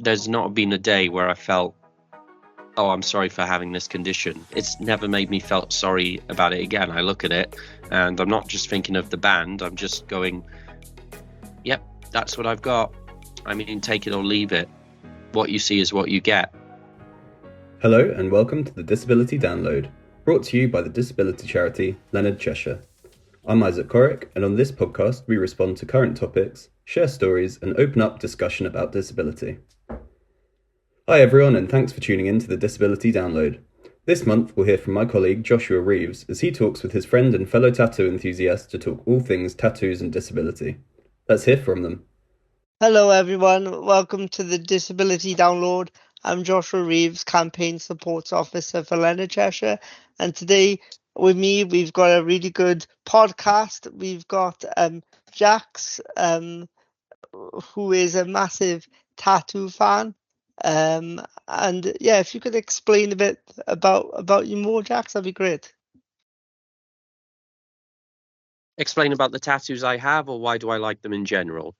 there's not been a day where I felt, oh, I'm sorry for having this condition. It's never made me felt sorry about it again. I look at it and I'm not just thinking of the band. I'm just going, yep, that's what I've got. I mean, take it or leave it. What you see is what you get. Hello and welcome to the Disability Download, brought to you by the disability charity Leonard, Cheshire. I'm Isaac Corrick, and on this podcast we respond to current topics, share stories and open up discussion about disability. Hi everyone, and thanks for tuning in to the Disability Download. This month we'll hear from my colleague Joshua Reeves as he talks with his friend and fellow tattoo enthusiast to talk all things tattoos and disability. Let's hear from them. Hello everyone, welcome to the Disability Download. I'm Joshua Reeves, Campaign Supports Officer for Leonard, Cheshire, and today with me we've got a really good podcast. We've got Jax, who is a massive tattoo fan. And yeah, if you could explain a bit about you more, Jax, that'd be great. Explain about the tattoos I have, or why do I like them in general?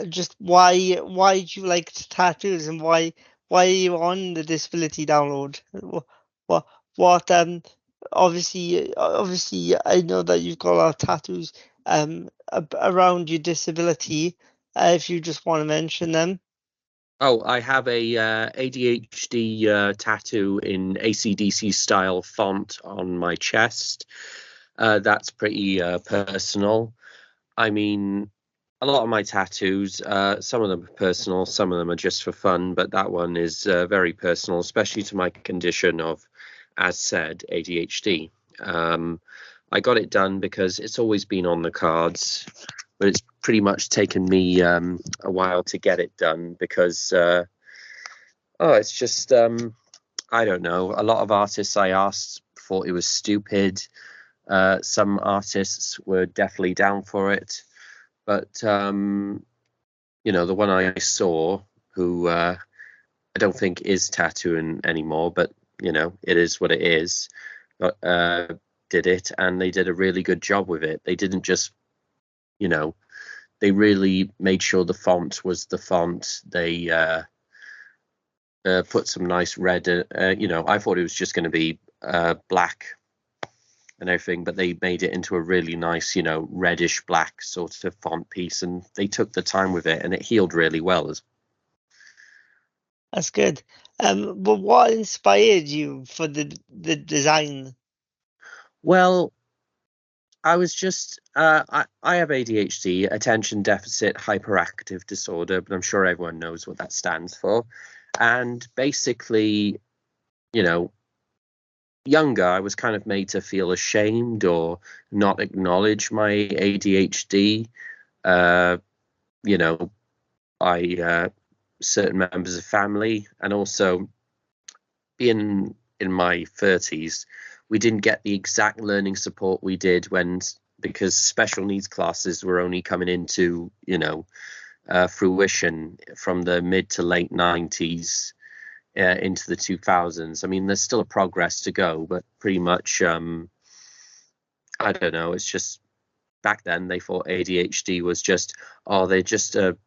Just why do you like tattoos, and why are you on the Disability Download? What obviously I know that you've got a lot of tattoos around your disability. If you just want to mention them. Oh, I have a ADHD tattoo in AC/DC style font on my chest. That's pretty personal. I mean, a lot of my tattoos, some of them are personal, some of them are just for fun, but that one is very personal, especially to my condition of, as said, ADHD. I got it done because it's always been on the cards, but it's pretty much taken me a while to get it done because, it's just, I don't know. A lot of artists I asked thought it was stupid. Some artists were definitely down for it. But, the one I saw, who I don't think is tattooing anymore, but, it is what it is, did it, and they did a really good job with it. They didn't just, they really made sure the font was the font. They put some nice red, I thought it was just going to be black and everything, but they made it into a really nice, reddish black sort of font piece, and they took the time with it, and it healed really well. That's good. But what inspired you for the design? Well, I was just, I have ADHD, attention deficit hyperactive disorder, but I'm sure everyone knows what that stands for. And basically, younger, I was kind of made to feel ashamed or not acknowledge my ADHD. Certain members of family, and also being in my 30s, we didn't get the exact learning support we did because special needs classes were only coming into, fruition from the mid to late 90s. Into the 2000s. I mean, there's still a progress to go, but pretty much, I don't know. It's just back then they thought ADHD was just, they're just a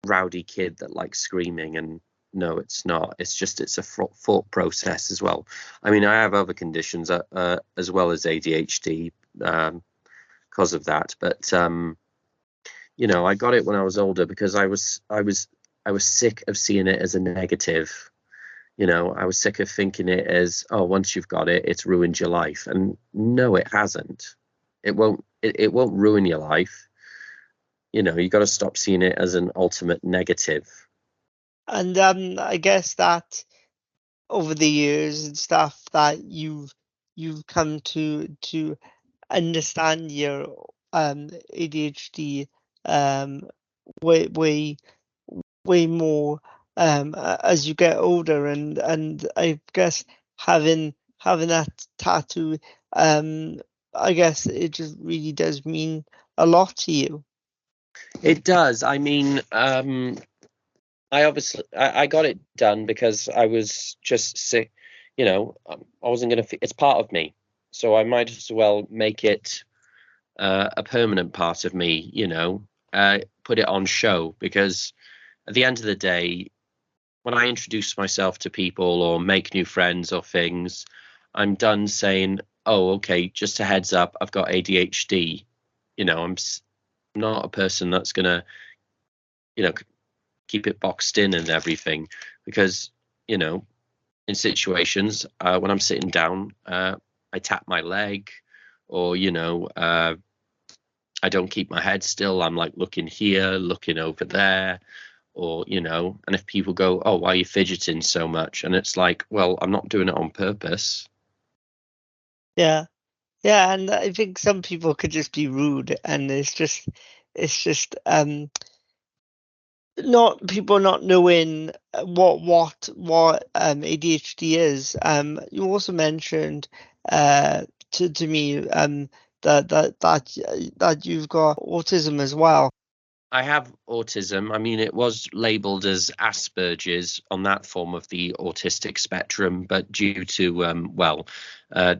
rowdy kid that likes screaming, and no, it's not. It's a thought process as well. I mean, I have other conditions as well as ADHD because of that, but I got it when I was older because I was sick of seeing it as a negative. I was sick of thinking it as, once you've got it, it's ruined your life. And no, it hasn't. It won't ruin your life. You got to stop seeing it as an ultimate negative. And I guess that over the years and stuff that you've come to understand your ADHD way more as you get older, and I guess having that tattoo, I guess it just really does mean a lot to you. It does. I mean, I got it done because I was just sick. I wasn't going to. It's part of me, so I might as well make it a permanent part of me. Put it on show, because at the end of the day, when I introduce myself to people or make new friends or things, I'm done saying, "Oh, okay, just a heads up, I've got ADHD." I'm not a person that's gonna, you know, keep it boxed in and everything, because in situations when I'm sitting down, I tap my leg, or I don't keep my head still. I'm like looking here, looking over there, or and if people go, "Oh, why are you fidgeting so much?" And it's like, well, I'm not doing it on purpose. Yeah. Yeah, and I think some people could just be rude, and it's just not people not knowing what ADHD is. You also mentioned to me that you've got autism as well. I have autism. I mean, it was labeled as Asperger's on that form of the autistic spectrum, but due to uh,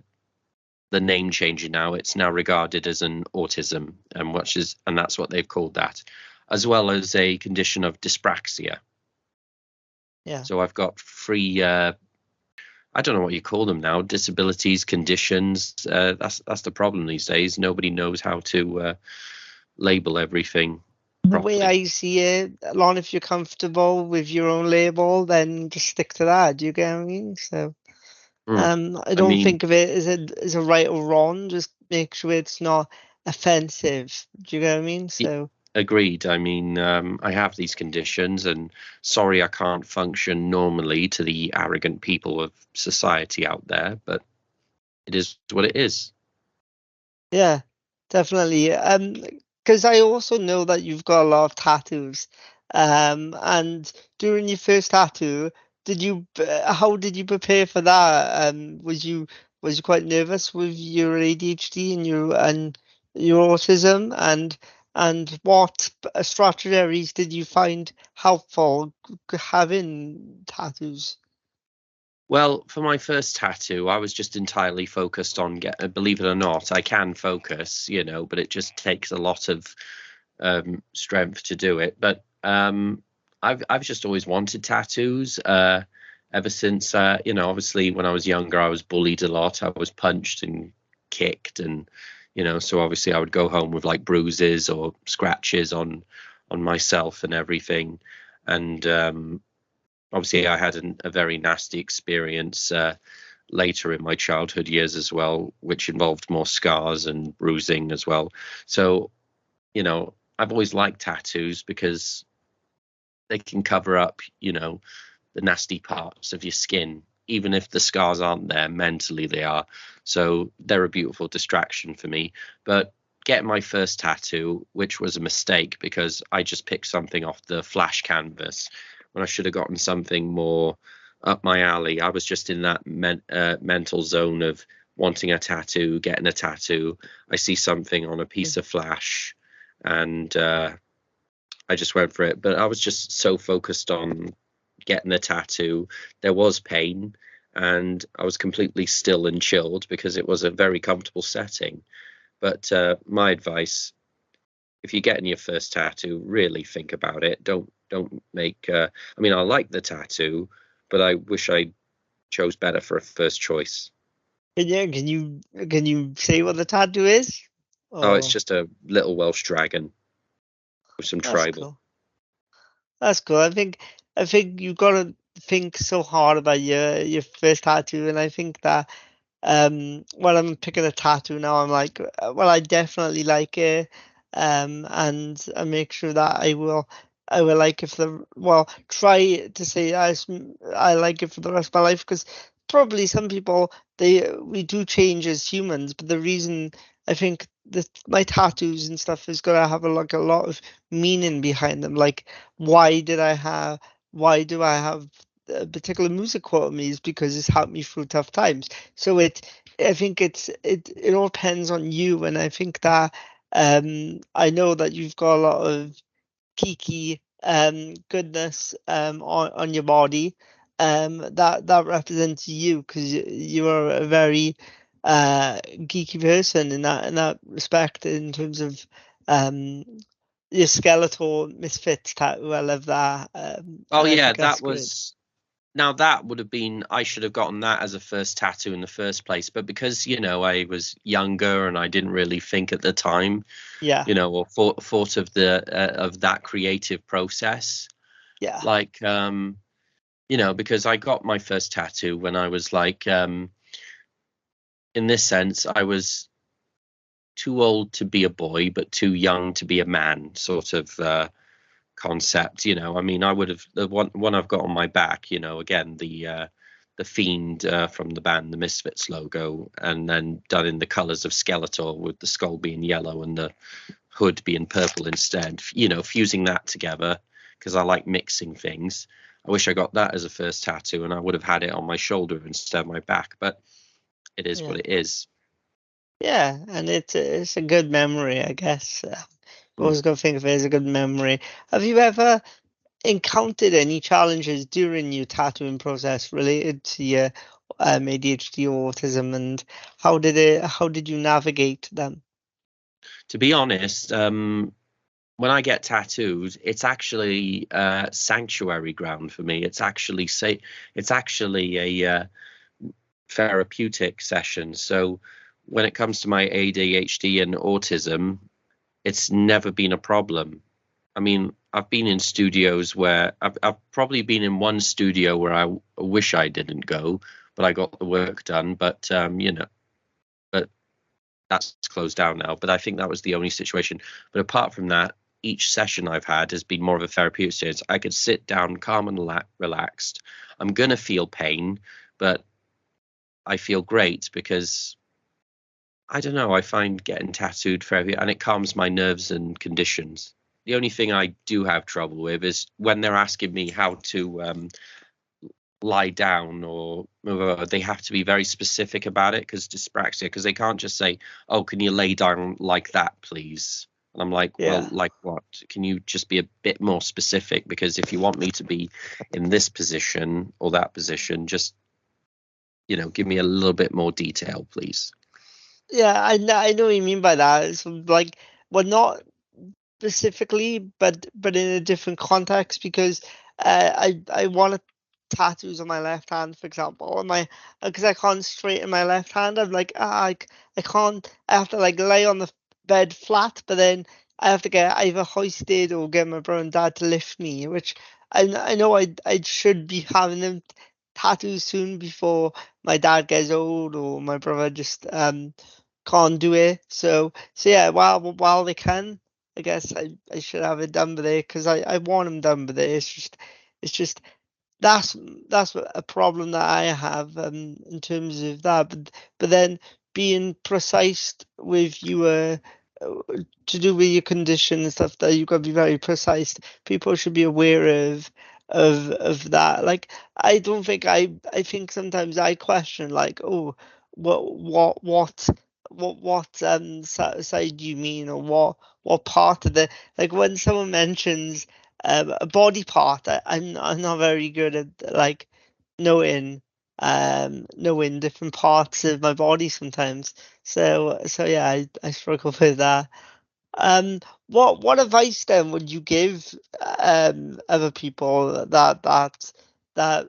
the name changing now, it's now regarded as an autism, and that's what they've called that, as well as a condition of dyspraxia. Yeah. So I've got three. I don't know what you call them now. Disabilities, conditions. That's the problem these days. Nobody knows how to label everything The way properly. I see it, Lon, if you're comfortable with your own label, then just stick to that. Do you get what I mean? So. I I don't mean, think of it as a right or wrong. Just make sure it's not offensive. Do you get what I mean? So agreed. I mean, I have these conditions, and sorry, I can't function normally to the arrogant people of society out there, but it is what it is. yeah, definitely. Because I also know that you've got a lot of tattoos. And during your first tattoo, how did you prepare for that? Was you quite nervous with your ADHD and your autism? And what strategies did you find helpful having tattoos? Well, for my first tattoo, I was just entirely focused on believe it or not, I can focus, but it just takes a lot of strength to do it. But I've just always wanted tattoos. Ever since obviously when I was younger, I was bullied a lot. I was punched and kicked, and so obviously I would go home with like bruises or scratches on myself and everything. And obviously I had a very nasty experience later in my childhood years as well, which involved more scars and bruising as well. So I've always liked tattoos because they can cover up the nasty parts of your skin. Even if the scars aren't there, mentally they are. So they're a beautiful distraction for me. But getting my first tattoo, which was a mistake because I just picked something off the flash canvas when I should have gotten something more up my alley. I was just in that mental zone of wanting a tattoo, getting a tattoo. I see something on a piece of flash, and I just went for it. But I was just so focused on getting a tattoo. There was pain, and I was completely still and chilled because it was a very comfortable setting. But my advice, if you're getting your first tattoo, really think about it. Don't make. I mean, I like the tattoo, but I wish I chose better for a first choice. Can you say what the tattoo is? Oh, it's Oh, just a little Welsh dragon with some that's tribal. cool. That's cool. I think you've got to think so hard about your first tattoo, and I think that when I'm picking a tattoo now, I'm like, well, I definitely like it, and I make sure that I will like it try to say I like it for the rest of my life, because probably some people we do change as humans, but the reason I think that my tattoos and stuff is gonna have a lot of meaning behind them, like why do I have a particular music quote me is because it's helped me through tough times. So I think it all depends on you, and I think that I know that you've got a lot of geeky goodness on your body that represents you, because you are a very geeky person in that respect, in terms of um your skeletal misfits tattoo. I love that. Oh And I yeah, think that's great. Now that would have been, I should have gotten that as a first tattoo in the first place, but because I was younger and I didn't really think at the time, Yeah, or thought of the of that creative process, yeah, like because I got my first tattoo when I was like, in this sense, I was too old to be a boy, but too young to be a man, sort of concept. I mean, I would have the one I've got on my back. Again, the fiend from the band, the Misfits logo, and then done in the colours of Skeletor, with the skull being yellow and the hood being purple instead. Fusing that together because I like mixing things. I wish I got that as a first tattoo, and I would have had it on my shoulder instead of my back. But it is yeah, what it is. yeah, and it's a good memory, I guess. Mm. Always got to think of it as a good memory. Have you ever encountered any challenges during your tattooing process related to your ADHD or autism, and how did you navigate them? To be honest, when I get tattooed, it's actually sanctuary ground for me. It's actually a therapeutic session. So when it comes to my ADHD and autism, it's never been a problem. I mean, I've been in studios where I've probably been in one studio where I wish I didn't go, but I got the work done. But that's closed down now. But I think that was the only situation. But apart from that, each session I've had has been more of a therapeutic experience. I could sit down calm and relaxed. I'm gonna feel pain, but I feel great because I don't know. I find getting tattooed therapy, and it calms my nerves and conditions. The only thing I do have trouble with is when they're asking me how to lie down, or they have to be very specific about it because dyspraxia, because they can't just say, oh, can you lay down like that, please? And I'm like, well, Yeah. like what? Can you just be a bit more specific? Because if you want me to be in this position or that position, just give me a little bit more detail, please. Yeah, I know what you mean by that. It's like, well, not specifically, but in a different context, because I want tattoos on my left hand, for example, and my because I can't straighten my left hand. I'm like, I can't. I have to like lay on the bed flat, but then I have to get either hoisted or get my brother and dad to lift me, which I know I should be having them tattoos soon before my dad gets old or my brother just can't do it. So yeah, while they can, I guess I should have it done by there because I want them done by there. It's just that's a problem that I have in terms of that. But then being precise with your to do with your condition and stuff, that you've got to be very precise. People should be aware of that. Like I don't think I think sometimes I question like, oh, what side do you mean, or what part of the, like when someone mentions a body part, I'm not very good at like knowing knowing different parts of my body sometimes. So yeah, I struggle with that. Um, what advice then would you give other people that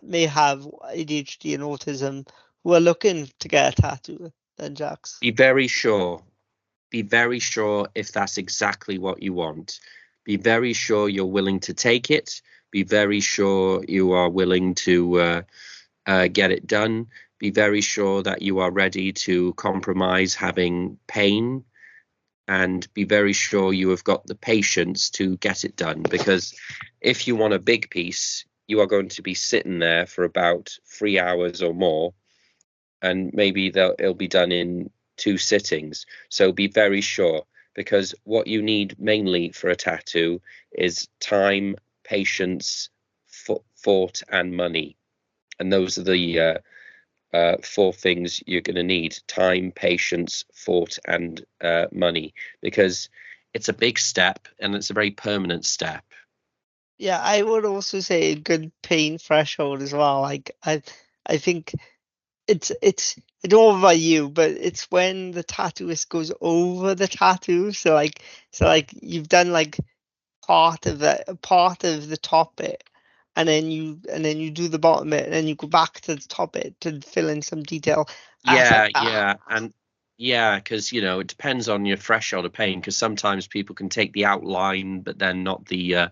may have ADHD and autism who are looking to get a tattoo then, Jax? Be very sure. Be very sure if that's exactly what you want. Be very sure you're willing to take it. Be very sure you are willing to get it done. Be very sure that you are ready to compromise having pain, and be very sure you have got the patience to get it done. Because if you want a big piece, you are going to be sitting there for about 3 hours or more, and maybe it'll be done in 2 sittings. So be very sure, because what you need mainly for a tattoo is time, patience, thought, and money. And those are the 4 things you're going to need: time, patience, thought, and money, because it's a big step and it's a very permanent step. Yeah, I would also say a good pain threshold as well. Like I think it's I don't know about you, but it's when the tattooist goes over the tattoo. So like you've done like part of the top bit, and then you do the bottom bit, and then you go back to the top bit to fill in some detail. Because it depends on your threshold of pain. Because sometimes people can take the outline, but then not the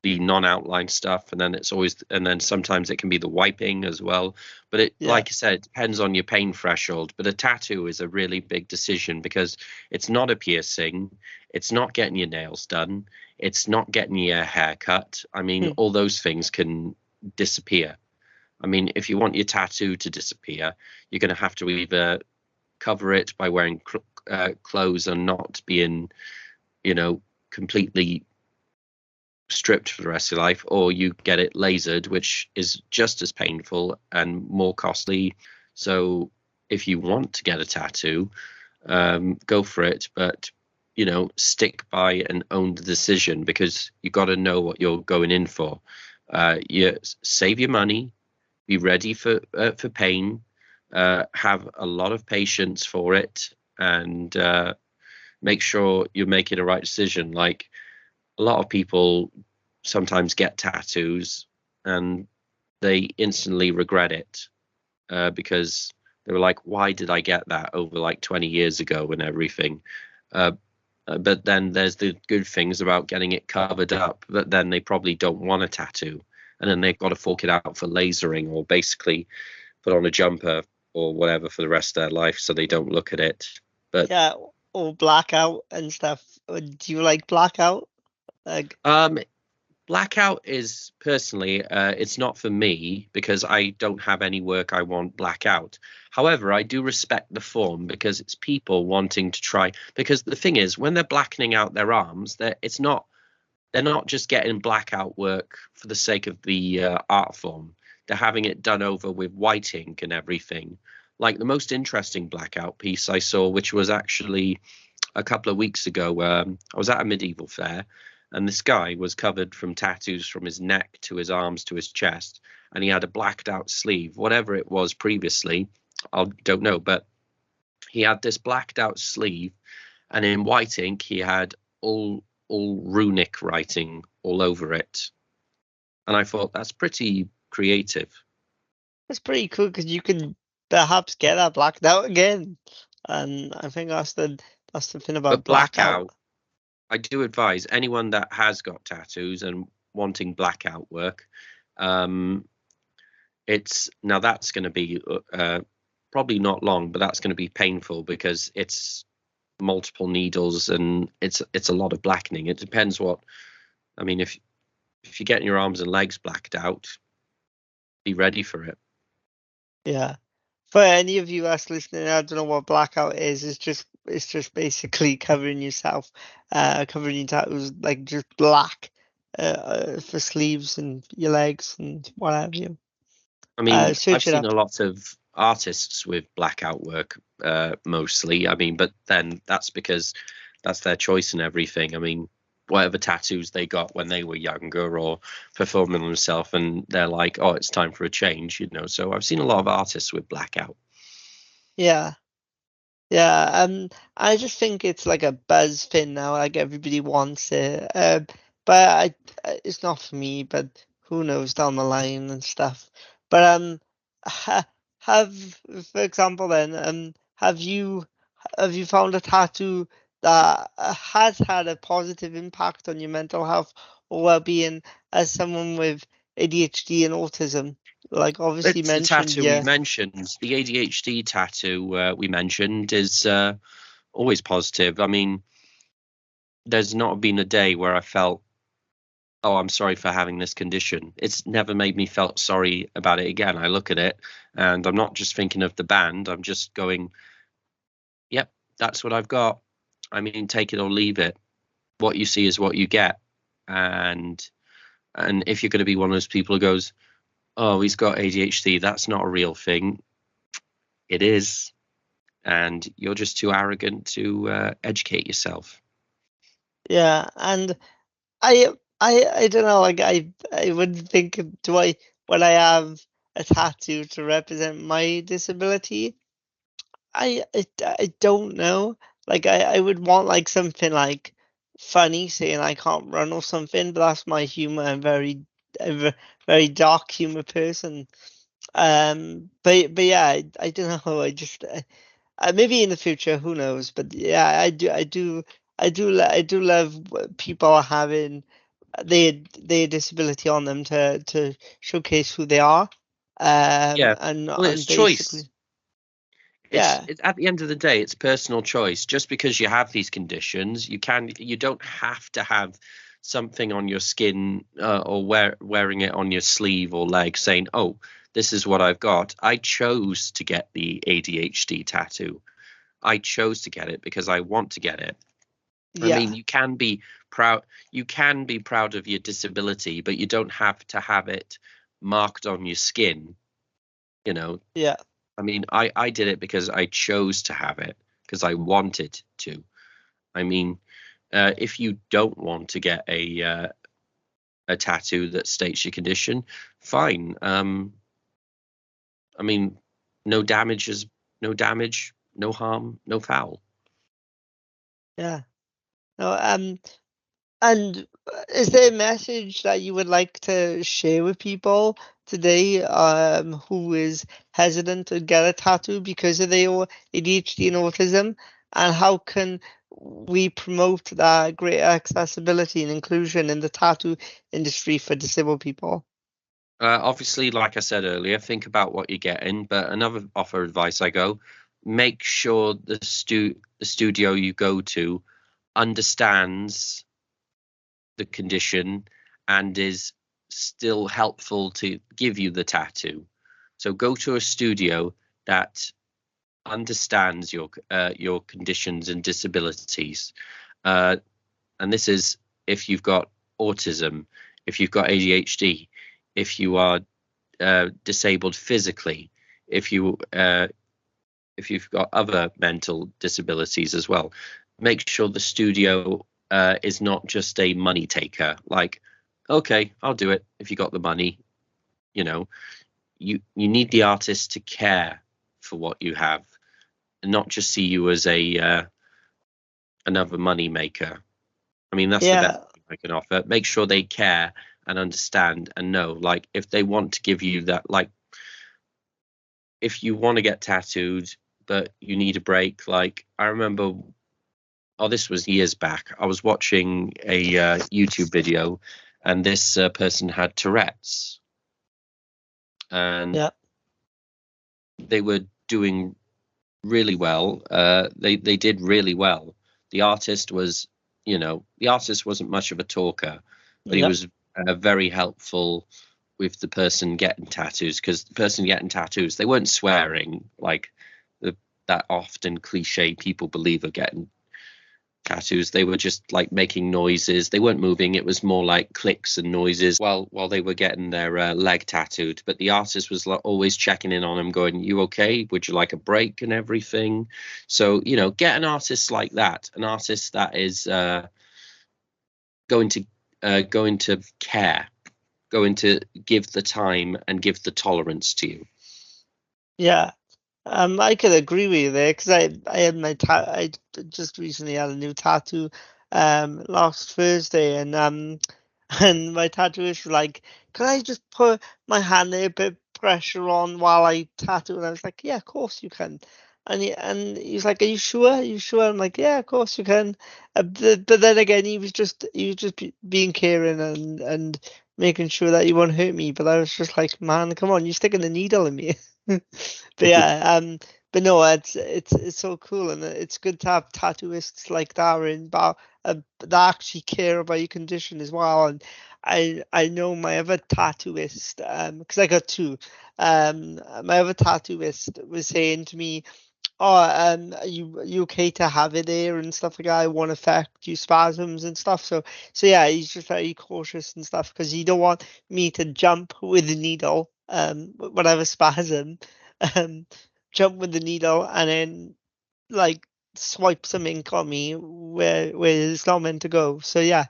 non-outline stuff, and then sometimes it can be the wiping as well. But like I said, it depends on your pain threshold. But a tattoo is a really big decision because it's not a piercing, it's not getting your nails done, it's not getting your hair cut. I mean, all those things can disappear. I mean, if you want your tattoo to disappear, you're going to have to either cover it by wearing clothes and not being, completely stripped for the rest of your life, or you get it lasered, which is just as painful and more costly. So if you want to get a tattoo, go for it, but stick by and own the decision, because you got to know what you're going in for. You save your money, be ready for pain, have a lot of patience for it, and make sure you're making the right decision. Like, a lot of people sometimes get tattoos and they instantly regret it, because they were like, why did I get that over like 20 years ago and everything? But then there's the good things about getting it covered up, but then they probably don't want a tattoo, and then they've got to fork it out for lasering, or basically put on a jumper or whatever for the rest of their life so they don't look at it. But or blackout and stuff. Do you like blackout? Blackout is personally, it's not for me, because I don't have any work I want blackout. However, I do respect the form, because it's people wanting to try. Because the thing is, when they're blackening out their arms, they're not just getting blackout work for the sake of the art form. They're having it done over with white ink and everything. Like, the most interesting blackout piece I saw, which was actually a couple of weeks ago, I was at a medieval fair, and this guy was covered from tattoos from his neck to his arms to his chest, and he had a blacked out sleeve. Whatever it was previously, I don't know, but he had this blacked out sleeve, and in white ink he had all runic writing all over it. And I thought, that's pretty creative. That's pretty cool, because you can perhaps get that blacked out again. And I think that's the thing about blackout. I do advise anyone that has got tattoos and wanting blackout work, that's going to be probably not long, but that's going to be painful, because it's multiple needles and it's a lot of blackening. It depends if you're getting your arms and legs blacked out, be ready for it. Yeah. For any of you us listening, I don't know what blackout is. It's just basically covering yourself, covering your tattoos, like just black, for sleeves and your legs and what have you. I mean, I've seen a lot of artists with blackout work, mostly. I mean, but then that's because that's their choice and everything. I mean, whatever tattoos they got when they were younger or performing themselves, and they're like, oh, it's time for a change, So I've seen a lot of artists with blackout. Yeah. I just think it's like a buzz thing now. Like, everybody wants it, but it's not for me. But who knows down the line and stuff. But for example, then, have you found a tattoo that has had a positive impact on your mental health or well-being as someone with ADHD and autism? Like, obviously It's the mentioned, tattoo we mentioned, the ADHD tattoo we mentioned is always positive. I mean, there's not been a day where I felt, oh, I'm sorry for having this condition. It's never made me felt sorry about it again. I look at it and I'm not just thinking of the band. I'm just going, yep, that's what I've got. I mean, take it or leave it. What you see is what you get. And if you're going to be one of those people who goes, oh, he's got ADHD, that's not a real thing. It is. And you're just too arrogant to educate yourself. Yeah, and I don't know, like, I would think, when I have a tattoo to represent my disability, I don't know. Like, I would want like something like funny saying I can't run or something, but that's my humor. I'm very dark humor person. But yeah, I don't know. Maybe in the future, who knows? But yeah, I do love people having their disability on them to showcase who they are. Yeah. Well, it's And choice. basically, yeah, It's at the end of the day, it's personal choice. Just because you have these conditions, you don't have to have something on your skin, or wearing it on your sleeve or leg saying, "Oh, this is what I've got." I chose to get the ADHD tattoo. I chose to get it because I want to get it. I yeah, mean, you can be proud of your disability, but you don't have to have it marked on your skin, you know. yeah, I mean, I did it because I chose to have it, because I wanted to. I mean, if you don't want to get a tattoo that states your condition, fine. I mean, no damage is no damage, no harm, no foul. yeah. No, and is there a message that you would like to share with people today, who is hesitant to get a tattoo because of their ADHD and autism? And how can we promote that greater accessibility and inclusion in the tattoo industry for disabled people? Obviously, like I said earlier, think about what you're getting. But another offer advice I go, make sure the studio you go to understands the condition and is still helpful to give you the tattoo. So go to a studio that understands your conditions and disabilities. Uh, and this is if you've got autism, if you've got ADHD, if you are disabled physically, if you've got other mental disabilities as well. Make sure the studio is not just a money taker. Like, okay, I'll do it if you got the money. You know, you need the artist to care for what you have, and not just see you as a another money maker. I mean, that's the best Yeah, thing I can offer. Make sure they care and understand and know. Like, if they want to give you that, like, if you want to get tattooed but you need a break, like I remember, oh, this was years back. I was watching a YouTube video, and this person had Tourette's, and yeah, they were doing really well. They did really well. The artist was, the artist wasn't much of a talker, but he yeah, was very helpful with the person getting tattoos, because the person getting tattoos, they weren't swearing like the, that often cliche people believe of getting tattoos. They were just like making noises. They weren't moving. It was more like clicks and noises while they were getting their leg tattooed. But the artist was like always checking in on them, going, "You okay? Would you like a break?" and everything. So get an artist like that, an artist that is going to going to care, going to give the time and give the tolerance to you. yeah. I could agree with you there because I had I just recently had a new tattoo last Thursday, and my tattooist was like, "Can I just put my hand there, a bit of pressure on while I tattoo?" And I was like, "Yeah, of course you can." And he's like, "Are you sure? Are you sure?" I'm like, "Yeah, of course you can." But then again, he was just being caring and making sure that he won't hurt me. But I was just like, "Man, come on, you're sticking the needle in me." But yeah, but no, it's so cool, and it's good to have tattooists like Darren, but that actually care about your condition as well. And I know my other tattooist, because I got two. My other tattooist was saying to me, "Oh, are you okay to have it there and stuff like that? It won't affect you spasms and stuff." So yeah, he's just very cautious and stuff because he don't want me to jump with the needle, when I have a spasm, um, jump with the needle and then like swipe some ink on me where it's not meant to go. So yeah,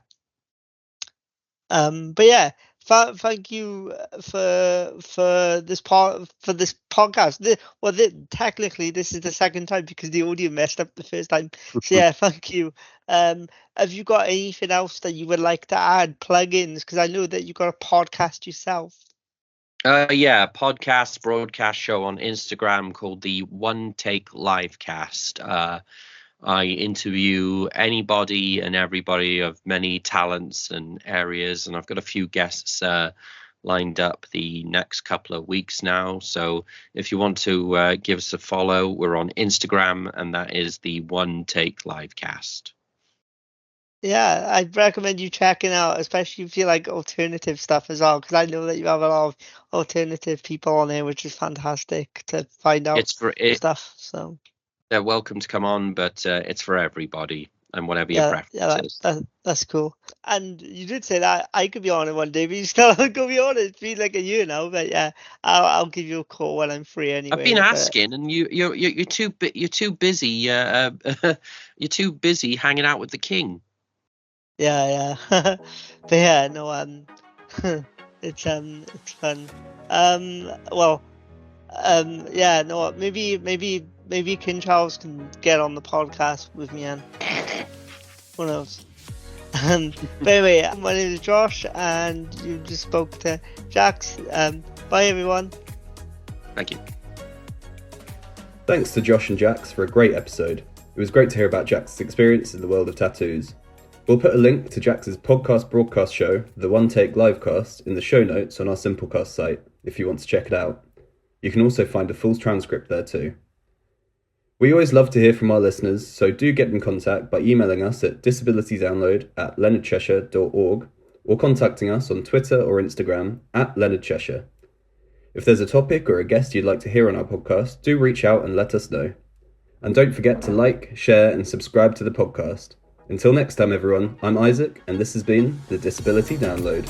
but yeah, Thank you for this podcast. Technically, this is the second time because the audio messed up the first time. So yeah, thank you. Have you got anything else that you would like to add? Plugins, because I know that you got a podcast yourself. Yeah, podcast broadcast show on Instagram called the One Take Livecast. I interview anybody and everybody of many talents and areas, and I've got a few guests lined up the next couple of weeks now. So if you want to give us a follow, we're on Instagram, and that is the One Take Livecast. Yeah, I'd recommend you checking out, especially if you like alternative stuff as well, because I know that you have a lot of alternative people on there, which is fantastic to find out stuff. So they're welcome to come on, but it's for everybody and whatever your preference is. That's cool. And you did say that I could be on it one day, but you still could be on it. It's been like a year now, but yeah, I'll give you a call when I'm free anyway. I've been asking, and you're too busy. You're too busy hanging out with the king. Yeah. But yeah, no, it's fun. Yeah, no, maybe King Charles can get on the podcast with me, and who knows. But anyway, my name is Josh, and you just spoke to Jax. Bye, everyone. Thank you. Thanks to Josh and Jax for a great episode. It was great to hear about Jax's experience in the world of tattoos. We'll put a link to Jax's podcast broadcast show, the One Take Livecast, in the show notes on our Simplecast site, if you want to check it out. You can also find a full transcript there too. We always love to hear from our listeners, so do get in contact by emailing us at disabilitydownload@leonardcheshire.org or contacting us on Twitter or Instagram @LeonardCheshire. If there's a topic or a guest you'd like to hear on our podcast, do reach out and let us know. And don't forget to like, share and subscribe to the podcast. Until next time, everyone, I'm Isaac, and this has been the Disability Download.